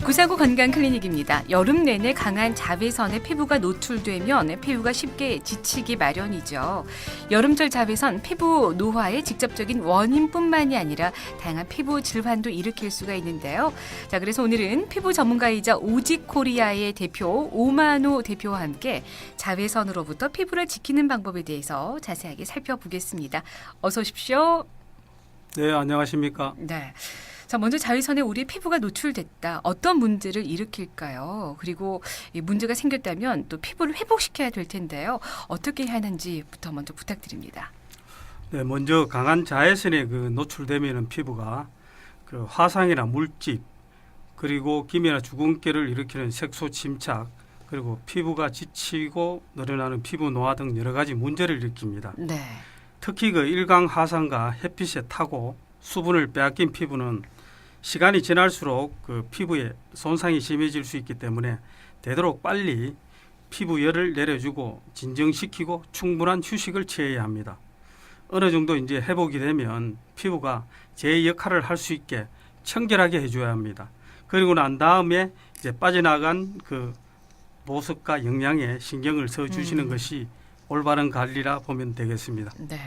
구사구 건강클리닉입니다. 여름 내내 강한 자외선에 피부가 노출되면 피부가 쉽게 지치기 마련이죠. 여름철 자외선 피부 노화의 직접적인 원인뿐만이 아니라 다양한 피부 질환도 일으킬 수가 있는데요. 자, 그래서 오늘은 피부 전문가이자 오직코리아의 대표 오만호 대표와 함께 자외선으로부터 피부를 지키는 방법에 대해서 자세하게 살펴보겠습니다. 어서 오십시오. 네, 안녕하십니까? 네. 자, 먼저 자외선에 우리 피부가 노출됐다. 어떤 문제를 일으킬까요? 그리고 이 문제가 생겼다면 또 피부를 회복시켜야 될 텐데요. 어떻게 해야 하는지부터 먼저 부탁드립니다. 네, 먼저 강한 자외선에 노출되면은 피부가 화상이나 물집, 그리고 기미나 주근깨를 일으키는 색소 침착, 그리고 피부가 지치고 늘어나는 피부 노화 등 여러 가지 문제를 일으킵니다. 네. 특히 일광 화상과 햇빛에 타고 수분을 빼앗긴 피부는 시간이 지날수록 피부에 손상이 심해질 수 있기 때문에 되도록 빨리 피부 열을 내려주고 진정시키고 충분한 휴식을 취해야 합니다. 어느 정도 이제 회복이 되면 피부가 제 역할을 할 수 있게 청결하게 해줘야 합니다. 그리고 난 다음에 이제 빠져나간 보습과 영양에 신경을 써주시는 것이 올바른 관리라 보면 되겠습니다. 네.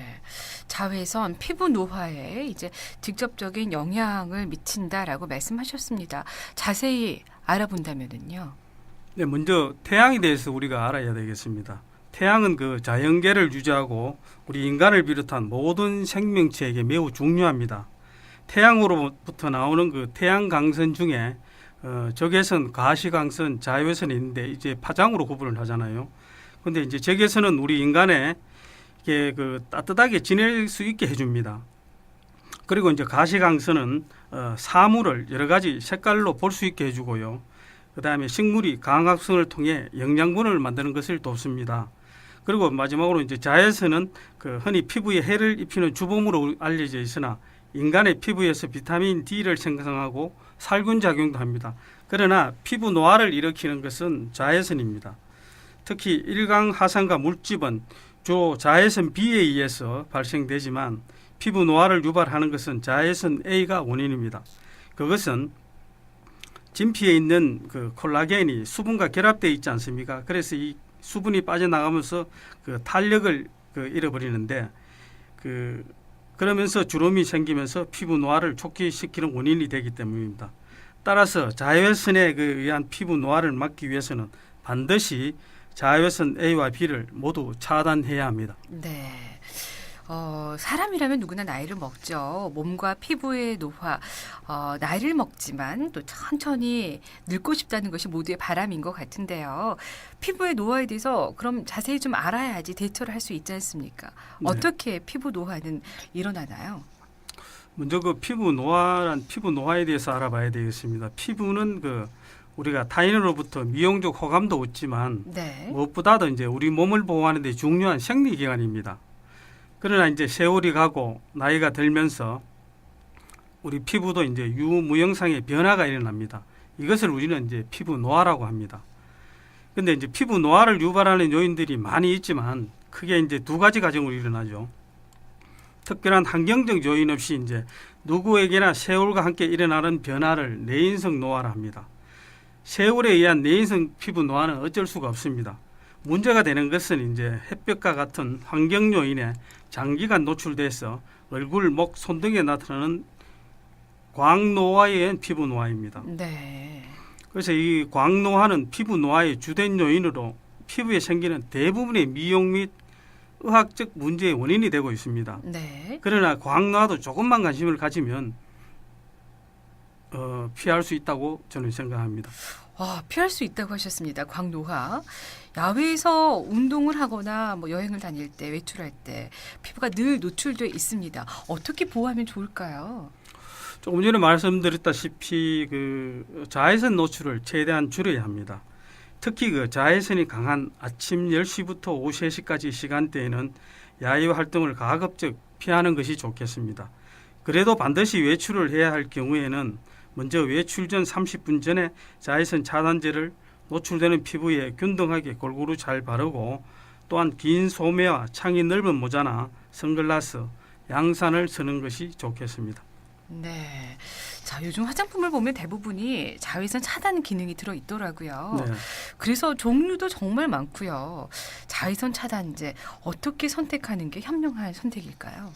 자외선 피부 노화에 이제 직접적인 영향을 미친다라고 말씀하셨습니다. 자세히 알아본다면은요. 네, 먼저 태양에 대해서 우리가 알아야 되겠습니다. 태양은 자연계를 유지하고 우리 인간을 비롯한 모든 생명체에게 매우 중요합니다. 태양으로부터 나오는 태양 강선 중에 적외선, 가시광선, 자외선이 있는데 이제 파장으로 구분을 하잖아요. 근데 이제 적외선은 우리 인간에 따뜻하게 지낼 수 있게 해줍니다. 그리고 이제 가시광선은 사물을 여러 가지 색깔로 볼 수 있게 해주고요. 그 다음에 식물이 광합성을 통해 영양분을 만드는 것을 돕습니다. 그리고 마지막으로 이제 자외선은 흔히 피부에 해를 입히는 주범으로 알려져 있으나 인간의 피부에서 비타민 D를 생성하고 살균 작용도 합니다. 그러나 피부 노화를 일으키는 것은 자외선입니다. 특히 일광 화상과 물집은 주로 자외선 B에 의해서 발생되지만 피부 노화를 유발하는 것은 자외선 A가 원인입니다. 그것은 진피에 있는 콜라겐이 수분과 결합되어 있지 않습니까? 그래서 이 수분이 빠져나가면서 탄력을 잃어버리는데 그러면서 주름이 생기면서 피부 노화를 촉진시키는 원인이 되기 때문입니다. 따라서 자외선에 의한 피부 노화를 막기 위해서는 반드시 자외선 A와 B를 모두 차단해야 합니다. 네. 사람이라면 누구나 나이를 먹죠. 몸과 피부의 노화, 나이를 먹지만 또 천천히 늙고 싶다는 것이 모두의 바람인 것 같은데요. 피부의 노화에 대해서 그럼 자세히 좀 알아야지 대처를 할 수 있지 않습니까? 네. 어떻게 피부 노화는 일어나나요? 먼저 피부 노화에 대해서 알아봐야 되겠습니다. 피부는 우리가 타인으로부터 미용적 호감도 얻지만 네. 무엇보다도 이제 우리 몸을 보호하는 데 중요한 생리기관입니다. 그러나 이제 세월이 가고 나이가 들면서 우리 피부도 이제 유무형상의 변화가 일어납니다. 이것을 우리는 이제 피부 노화라고 합니다. 근데 이제 피부 노화를 유발하는 요인들이 많이 있지만 크게 이제 두 가지 과정으로 일어나죠. 특별한 환경적 요인 없이 이제 누구에게나 세월과 함께 일어나는 변화를 내인성 노화라 합니다. 세월에 의한 내인성 피부 노화는 어쩔 수가 없습니다. 문제가 되는 것은 이제 햇볕과 같은 환경 요인에 장기간 노출돼서 얼굴, 목, 손 등에 나타나는 광노화에 의한 피부 노화입니다. 네. 그래서 이 광노화는 피부 노화의 주된 요인으로 피부에 생기는 대부분의 미용 및 의학적 문제의 원인이 되고 있습니다. 네. 그러나 광노화도 조금만 관심을 가지면 피할 수 있다고 저는 생각합니다. 피할 수 있다고 하셨습니다. 광노화. 야외에서 운동을 하거나 여행을 다닐 때, 외출할 때 피부가 늘 노출되어 있습니다. 어떻게 보호하면 좋을까요? 조금 전에 말씀드렸다시피 자외선 노출을 최대한 줄여야 합니다. 특히 자외선이 강한 아침 10시부터 오후 3시까지 시간대에는 야외 활동을 가급적 피하는 것이 좋겠습니다. 그래도 반드시 외출을 해야 할 경우에는 먼저 외출 전 30분 전에 자외선 차단제를 노출되는 피부에 균등하게 골고루 잘 바르고 또한 긴 소매와 창이 넓은 모자나 선글라스, 양산을 쓰는 것이 좋겠습니다. 네. 자, 요즘 화장품을 보면 대부분이 자외선 차단 기능이 들어 있더라고요. 네. 그래서 종류도 정말 많고요. 자외선 차단제 어떻게 선택하는 게 현명한 선택일까요?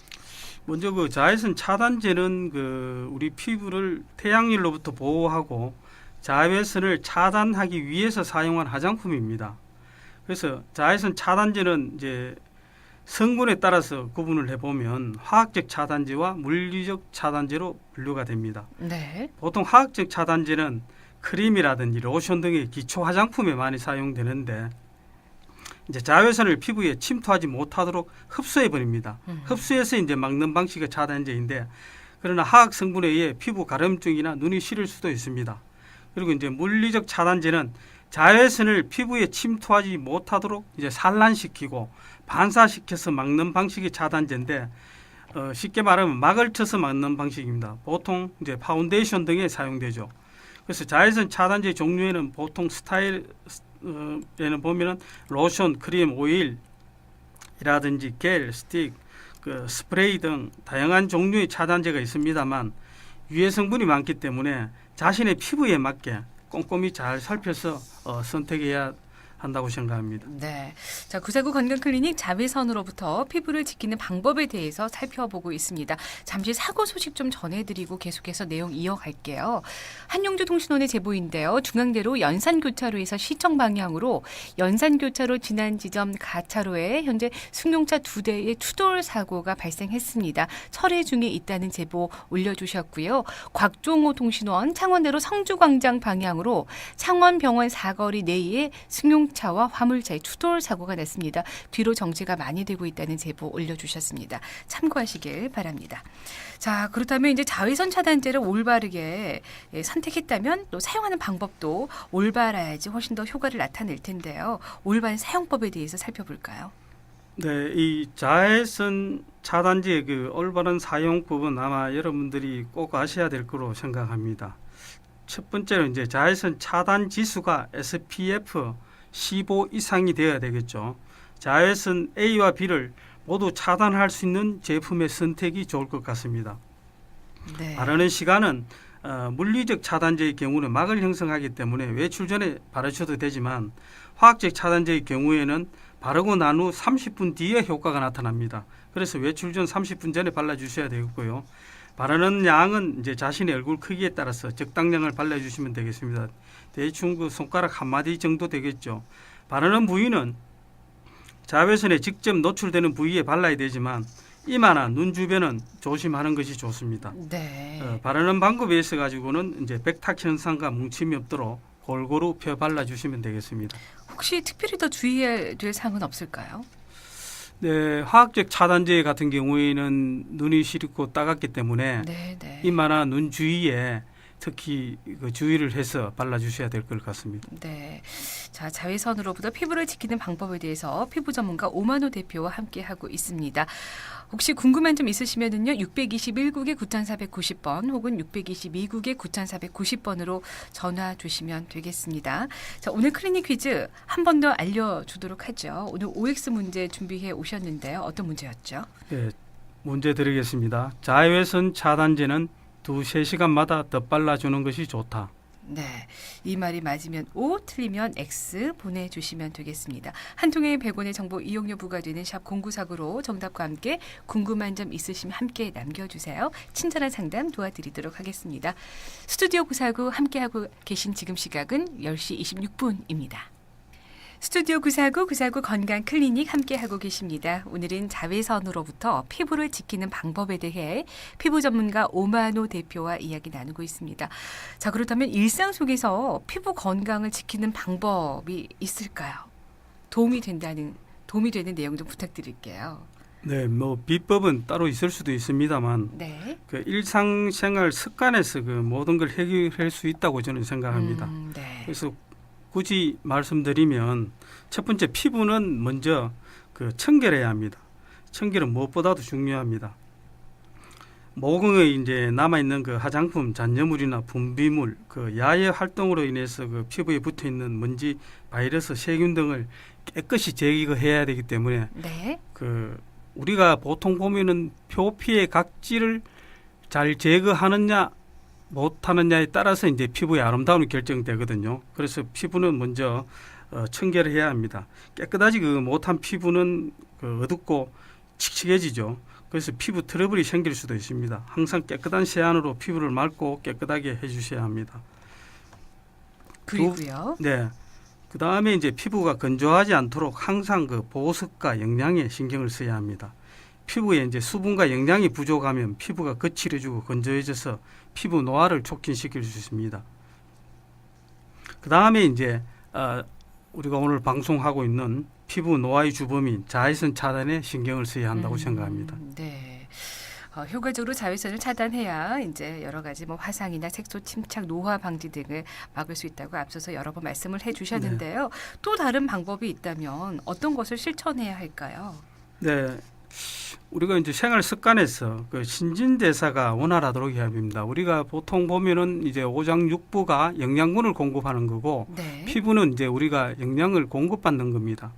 먼저 그 자외선 차단제는 그 우리 피부를 태양열로부터 보호하고 자외선을 차단하기 위해서 사용한 화장품입니다. 그래서 자외선 차단제는 이제 성분에 따라서 구분을 해보면 화학적 차단제와 물리적 차단제로 분류가 됩니다. 네. 보통 화학적 차단제는 크림이라든지 로션 등의 기초 화장품에 많이 사용되는데 이제 자외선을 피부에 침투하지 못하도록 흡수해 버립니다. 흡수해서 이제 막는 방식의 차단제인데 그러나 화학 성분에 의해 피부 가려움증이나 눈이 시릴 수도 있습니다. 그리고 이제 물리적 차단제는 자외선을 피부에 침투하지 못하도록 이제 산란시키고 반사시켜서 막는 방식의 차단제인데 쉽게 말하면 막을 쳐서 막는 방식입니다. 보통 이제 파운데이션 등에 사용되죠. 그래서 자외선 차단제 종류에는 보통 스타일에는 보면은 로션, 크림, 오일이라든지 겔, 스틱, 그 스프레이 등 다양한 종류의 차단제가 있습니다만 유해 성분이 많기 때문에 자신의 피부에 맞게 꼼꼼히 잘 살펴서 선택해야 한다고 생각합니다. 네. 자, 구사구 건강클리닉 자외선으로부터 피부를 지키는 방법에 대해서 살펴보고 있습니다. 잠시 사고 소식 좀 전해드리고 계속해서 내용 이어갈게요. 한용주 통신원의 제보인데요. 중앙대로 연산교차로에서 시청 방향으로 연산교차로 지난 지점 가차로에 현재 승용차 2대의 추돌 사고가 발생했습니다. 철회 중에 있다는 제보 올려주셨고요. 곽종호 통신원 창원대로 성주광장 방향으로 창원병원 사거리 내에 승용차와 화물차의 추돌 사고가 났습니다. 뒤로 정체가 많이 되고 있다는 제보 올려주셨습니다. 참고하시길 바랍니다. 자, 그렇다면 이제 자외선 차단제를 올바르게 선택했다면 또 사용하는 방법도 올바라야지 훨씬 더 효과를 나타낼 텐데요. 올바른 사용법에 대해서 살펴볼까요? 네, 이 자외선 차단제의 그 올바른 사용법은 아마 여러분들이 꼭 아셔야 될 거로 생각합니다. 첫 번째로 이제 자외선 차단 지수가 SPF 15 이상이 되어야 되겠죠. 자외선 A와 B를 모두 차단할 수 있는 제품의 선택이 좋을 것 같습니다. 네. 바르는 시간은 물리적 차단제의 경우는 막을 형성하기 때문에 외출 전에 바르셔도 되지만 화학적 차단제의 경우에는 바르고 난 후 30분 뒤에 효과가 나타납니다. 그래서 외출 전 30분 전에 발라주셔야 되겠고요. 바르는 양은 이제 자신의 얼굴 크기에 따라서 적당량을 발라주시면 되겠습니다. 대충 그 손가락 한 마디 정도 되겠죠. 바르는 부위는 자외선에 직접 노출되는 부위에 발라야 되지만 이마나 눈 주변은 조심하는 것이 좋습니다. 네. 바르는 방법에 있어 가지고는 이제 백탁 현상과 뭉침이 없도록 골고루 펴 발라주시면 되겠습니다. 혹시 특별히 더 주의해야 될 사항은 없을까요? 네, 화학적 차단제 같은 경우에는 눈이 시렵고 따갑기 때문에 네, 네. 이마나 눈 주위에 특히 그 주의를 해서 발라주셔야 될 것 같습니다. 네. 자, 자외선으로부터 피부를 지키는 방법에 대해서 피부 전문가 오만호 대표와 함께 하고 있습니다. 혹시 궁금한 점 있으시면은요. 621국에 9490번 혹은 622국에 9490번으로 전화 주시면 되겠습니다. 자, 오늘 클리닉 퀴즈 한 번 더 알려주도록 하죠. 오늘 OX 문제 준비해 오셨는데요. 어떤 문제였죠? 네, 문제 드리겠습니다. 자외선 차단제는 2-3시간마다 더 발라주는 것이 좋다. 네, 이 말이 맞으면 O, 틀리면 X 보내주시면 되겠습니다. 한 통에 100원의 정보 이용료 부과되는 샵 0949로 정답과 함께 궁금한 점 있으시면 함께 남겨주세요. 친절한 상담 도와드리도록 하겠습니다. 스튜디오 949 함께하고 계신 지금 시각은 10시 26분입니다. 스튜디오 949 건강 클리닉 함께하고 계십니다. 오늘은 자외선으로부터 피부를 지키는 방법에 대해 피부 전문가 오만호 대표와 이야기 나누고 있습니다. 자, 그렇다면 일상 속에서 피부 건강을 지키는 방법이 있을까요? 도움이 되는 내용 좀 부탁드릴게요. 네, 뭐 비법은 따로 있을 수도 있습니다만 네. 그 일상생활 습관에서 그 모든 걸 해결할 수 있다고 저는 생각합니다. 네. 그래서 굳이 말씀드리면 첫 번째 피부는 먼저 그 청결해야 합니다. 청결은 무엇보다도 중요합니다. 모공에 이제 남아 있는 그 화장품 잔여물이나 분비물, 그 야외 활동으로 인해서 그 피부에 붙어 있는 먼지, 바이러스, 세균 등을 깨끗이 제거해야 되기 때문에 네. 그 우리가 보통 보면은 표피의 각질을 잘 제거하느냐 못하느냐에 따라서 이제 피부의 아름다움이 결정되거든요. 그래서 피부는 먼저 청결을 해야 합니다. 깨끗하지 못한 피부는 어둡고 칙칙해지죠. 그래서 피부 트러블이 생길 수도 있습니다. 항상 깨끗한 세안으로 피부를 맑고 깨끗하게 해주셔야 합니다. 그리고요. 네. 그 다음에 이제 피부가 건조하지 않도록 항상 보습과 영양에 신경을 써야 합니다. 피부에 이제 수분과 영양이 부족하면 피부가 거칠어지고 건조해져서 피부 노화를 촉진시킬 수 있습니다. 그 다음에 이제 우리가 오늘 방송하고 있는 피부 노화의 주범인 자외선 차단에 신경을 써야 한다고 생각합니다. 네. 효과적으로 자외선을 차단해야 이제 여러 가지 뭐 화상이나 색소 침착, 노화 방지 등을 막을 수 있다고 앞서서 여러 번 말씀을 해주셨는데요. 네. 또 다른 방법이 있다면 어떤 것을 실천해야 할까요? 네, 우리가 이제 생활 습관에서 신진대사가 원활하도록 해야 합니다. 우리가 보통 보면은 이제 오장육부가 영양분을 공급하는 거고 네. 피부는 이제 우리가 영양을 공급받는 겁니다.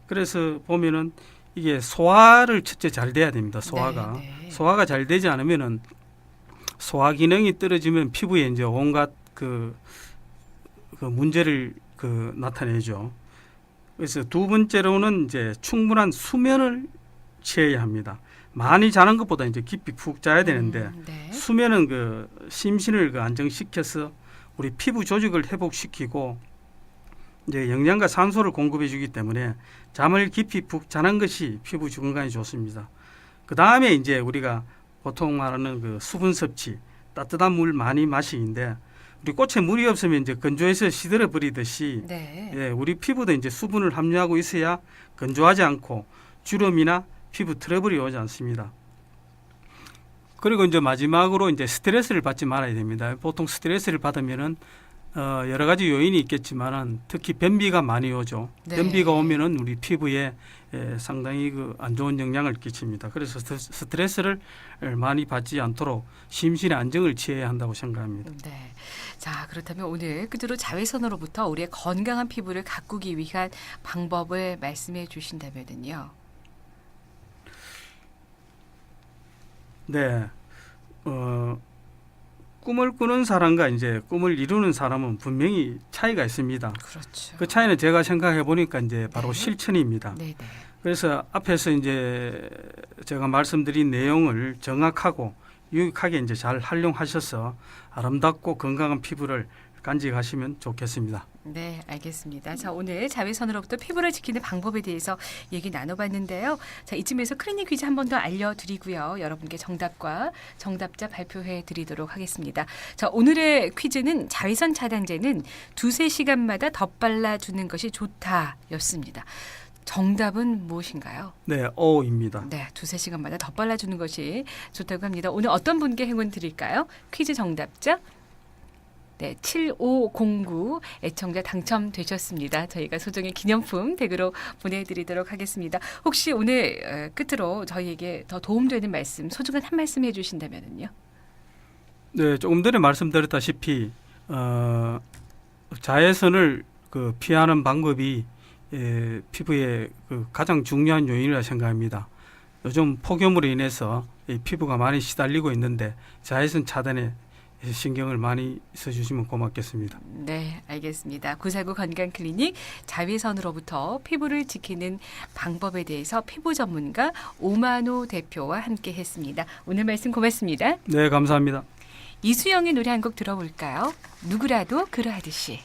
그래서 보면은 이게 소화를 첫째 잘 돼야 됩니다. 소화가. 네. 소화가 잘 되지 않으면은 소화 기능이 떨어지면 피부에 이제 온갖 그 문제를 나타내죠. 그래서 두 번째로는 이제 충분한 수면을 취해야 합니다. 많이 자는 것보다 이제 깊이 푹 자야 되는데 네. 수면은 심신을 안정시켜서 우리 피부 조직을 회복시키고 이제 영양과 산소를 공급해 주기 때문에 잠을 깊이 푹 자는 것이 피부 건강에 좋습니다. 그 다음에 이제 우리가 보통 말하는 수분 섭취, 따뜻한 물 많이 마시기인데 우리 꽃에 물이 없으면 이제 건조해서 시들어 버리듯이 네. 예, 우리 피부도 이제 수분을 함유하고 있어야 건조하지 않고 주름이나 피부 트러블이 오지 않습니다. 그리고 이제 마지막으로 이제 스트레스를 받지 말아야 됩니다. 보통 스트레스를 받으면은 여러 가지 요인이 있겠지만은 특히 변비가 많이 오죠. 네. 변비가 오면은 우리 피부에 상당히 안 좋은 영향을 끼칩니다. 그래서 스트레스를 많이 받지 않도록 심신의 안정을 취해야 한다고 생각합니다. 네. 자, 그렇다면 오늘 끝으로 자외선으로부터 우리의 건강한 피부를 가꾸기 위한 방법을 말씀해 주신다면요. 네. 꿈을 꾸는 사람과 이제 꿈을 이루는 사람은 분명히 차이가 있습니다. 그렇죠. 그 차이는 제가 생각해 보니까 이제 바로 네. 실천입니다. 네, 네. 그래서 앞에서 이제 제가 말씀드린 내용을 정확하고 유익하게 이제 잘 활용하셔서 아름답고 건강한 피부를 간직하시면 좋겠습니다. 네, 알겠습니다. 자, 오늘 자외선으로부터 피부를 지키는 방법에 대해서 얘기 나눠봤는데요. 자, 이쯤에서 클리닉 퀴즈 한 번 더 알려드리고요. 여러분께 정답과 정답자 발표해 드리도록 하겠습니다. 자, 오늘의 퀴즈는 자외선 차단제는 2-3시간마다 덧발라주는 것이 좋다였습니다. 정답은 무엇인가요? 네, O입니다. 네, 2-3시간마다 덧발라주는 것이 좋다고 합니다. 오늘 어떤 분께 행운 드릴까요? 퀴즈 정답자 네, 7509 애청자 당첨되셨습니다. 저희가 소정의 기념품 댁으로 보내드리도록 하겠습니다. 혹시 오늘 끝으로 저희에게 더 도움되는 말씀, 소중한 한 말씀 해주신다면요. 네, 조금 전에 말씀드렸다시피 자외선을 피하는 방법이 피부의 가장 중요한 요인이라 생각합니다. 요즘 폭염으로 인해서 피부가 많이 시달리고 있는데 자외선 차단에 신경을 많이 써주시면 고맙겠습니다. 네, 알겠습니다. 949 건강클리닉 자외선으로부터 피부를 지키는 방법에 대해서 피부 전문가 오만호 대표와 함께 했습니다. 오늘 말씀 고맙습니다. 네, 감사합니다. 이수영의 노래 한 곡 들어볼까요? 누구라도 그러하듯이.